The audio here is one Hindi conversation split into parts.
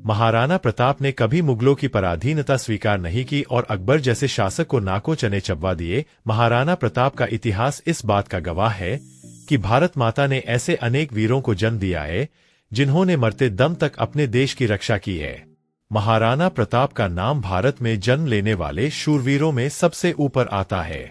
महाराणा प्रताप ने कभी मुगलों की पराधीनता स्वीकार नहीं की और अकबर जैसे शासक को नाको चने चबवा दिए। महाराणा प्रताप का इतिहास इस बात का गवाह है कि भारत माता ने ऐसे अनेक वीरों को जन्म दिया है जिन्होंने मरते दम तक अपने देश की रक्षा की है। महाराणा प्रताप का नाम भारत में जन्म लेने वाले शूरवीरों में सबसे ऊपर आता है।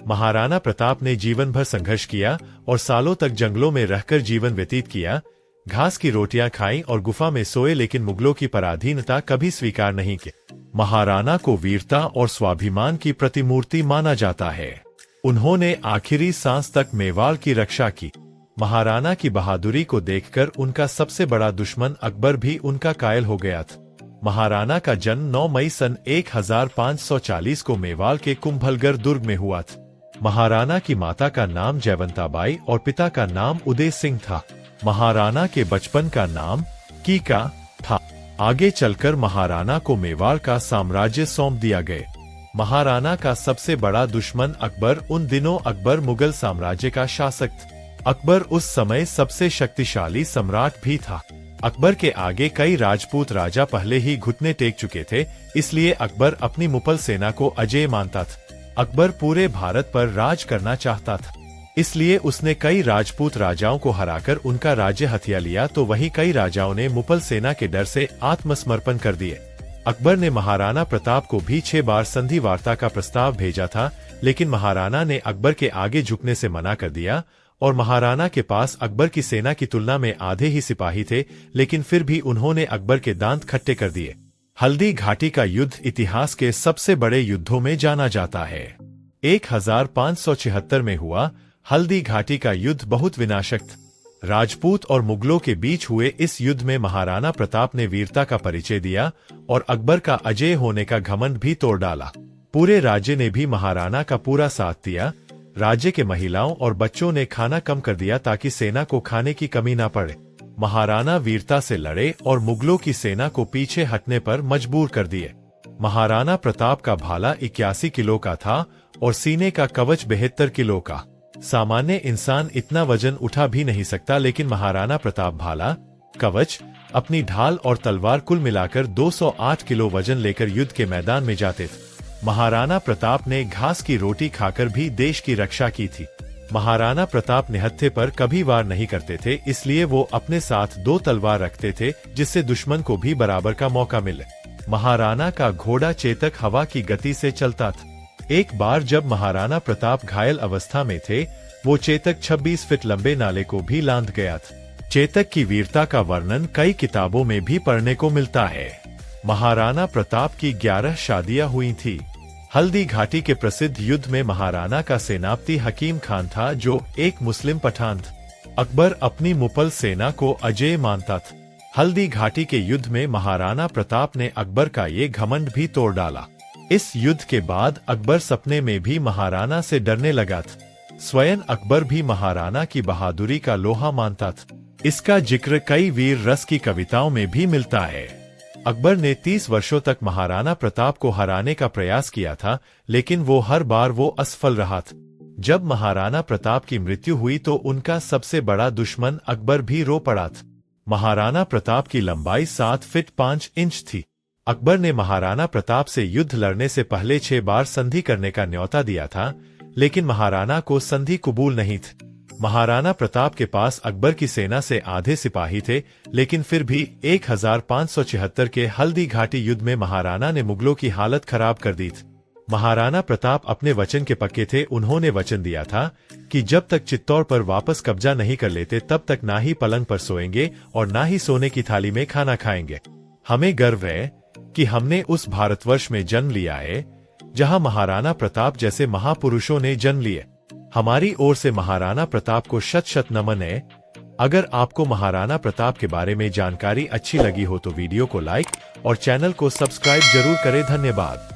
महाराणा प्रताप ने जीवन भर संघर्ष किया और सालों तक जंगलों में रहकर जीवन व्यतीत किया, घास की रोटियां खाई और गुफा में सोए, लेकिन मुगलों की पराधीनता कभी स्वीकार नहीं की। महाराणा को वीरता और स्वाभिमान की प्रतिमूर्ति माना जाता है। उन्होंने आखिरी सांस तक मेवाड़ की रक्षा की। महाराणा की बहादुरी को देखकर उनका सबसे बड़ा दुश्मन अकबर भी उनका कायल हो गया था। महाराणा का जन्म 9 मई सन 1540 को मेवाड़ के कुंभलगढ़ दुर्ग में हुआ था। महाराणा की माता का नाम जयवंताबाई और पिता का नाम उदय सिंह था। महाराणा के बचपन का नाम कीका था। आगे चलकर महाराणा को मेवाड़ का साम्राज्य सौंप दिया गया। महाराणा का सबसे बड़ा दुश्मन अकबर। उन दिनों अकबर मुगल साम्राज्य का शासक था। अकबर उस समय सबसे शक्तिशाली सम्राट भी था। अकबर के आगे कई राजपूत राजा पहले ही घुटने टेक चुके थे, इसलिए अकबर अपनी मुगल सेना को अजेय मानता था। अकबर पूरे भारत पर राज करना चाहता था, इसलिए उसने कई राजपूत राजाओं को हराकर उनका राज्य हथिया लिया, तो वहीं कई राजाओं ने मुगल सेना के डर से आत्मसमर्पण कर दिए। अकबर ने महाराणा प्रताप को भी 6 बार संधि वार्ता का प्रस्ताव भेजा था, लेकिन महाराणा ने अकबर के आगे झुकने से मना कर दिया और महाराणा के पास अकबर की सेना की तुलना में आधे ही सिपाही थे, लेकिन फिर भी उन्होंने अकबर के दांत खट्टे कर दिए। हल्दी घाटी का युद्ध इतिहास के सबसे बड़े युद्धों में जाना जाता है। 1576 में हुआ हल्दी घाटी का युद्ध बहुत विनाशक था। राजपूत और मुगलों के बीच हुए इस युद्ध में महाराणा प्रताप ने वीरता का परिचय दिया और अकबर का अजेय होने का घमंड भी तोड़ डाला। पूरे राज्य ने भी महाराणा का पूरा साथ दिया। राज्य के महिलाओं और बच्चों ने खाना कम कर दिया ताकि सेना को खाने की कमी न पड़े। महाराणा वीरता से लड़े और मुगलों की सेना को पीछे हटने पर मजबूर कर दिए। महाराणा प्रताप का भाला 81 किलो का था और सीने का कवच 72 किलो का। सामान्य इंसान इतना वजन उठा भी नहीं सकता, लेकिन महाराणा प्रताप भाला, कवच, अपनी ढाल और तलवार कुल मिलाकर 208 किलो वजन लेकर युद्ध के मैदान में जाते थे। महाराणा प्रताप ने घास की रोटी खाकर भी देश की रक्षा की थी। महाराणा प्रताप निहत्थे पर कभी वार नहीं करते थे, इसलिए वो अपने साथ 2 तलवार रखते थे जिससे दुश्मन को भी बराबर का मौका मिले। महाराणा का घोड़ा चेतक हवा की गति से चलता था। एक बार जब महाराणा प्रताप घायल अवस्था में थे, वो चेतक 26 फीट लंबे नाले को भी लांघ गया था। चेतक की वीरता का वर्णन कई किताबों में भी पढ़ने को मिलता है। महाराणा प्रताप की 11 शादियां हुई थी। हल्दी घाटी के प्रसिद्ध युद्ध में महाराणा का सेनापति हकीम खान था, जो एक मुस्लिम पठान था। अकबर अपनी मुगल सेना को अजेय मानता था। हल्दी घाटी के युद्ध में महाराणा प्रताप ने अकबर का ये घमंड भी तोड़ डाला। इस युद्ध के बाद अकबर सपने में भी महाराणा से डरने लगा था। स्वयं अकबर भी महाराणा की बहादुरी का लोहा मानता था। इसका जिक्र कई वीर रस की कविताओं में भी मिलता है। अकबर ने 30 वर्षों तक महाराणा प्रताप को हराने का प्रयास किया था, लेकिन हर बार वो असफल रहा था। जब महाराणा प्रताप की मृत्यु हुई तो उनका सबसे बड़ा दुश्मन अकबर भी रो पड़ा था। महाराणा प्रताप की लंबाई 7 फीट 5 इंच थी। अकबर ने महाराणा प्रताप से युद्ध लड़ने से पहले 6 बार संधि करने का न्योता दिया था, लेकिन महाराणा को संधि कबूल नहीं थी। महाराणा प्रताप के पास अकबर की सेना से आधे सिपाही थे, लेकिन फिर भी 1576 के हल्दी घाटी युद्ध में महाराणा ने मुगलों की हालत खराब कर दी थी। महाराणा प्रताप अपने वचन के पक्के थे। उन्होंने वचन दिया था कि जब तक चित्तौड़ पर वापस कब्जा नहीं कर लेते, तब तक ना ही पलंग पर सोएंगे और ना ही सोने की थाली में खाना खाएंगे। हमें गर्व है कि हमने उस भारतवर्ष में जन्म लिया है जहां महाराणा प्रताप जैसे महापुरुषों ने जन्म लिए। हमारी ओर से महाराणा प्रताप को शत शत नमन है। अगर आपको महाराणा प्रताप के बारे में जानकारी अच्छी लगी हो तो वीडियो को लाइक और चैनल को सब्सक्राइब जरूर करें। धन्यवाद।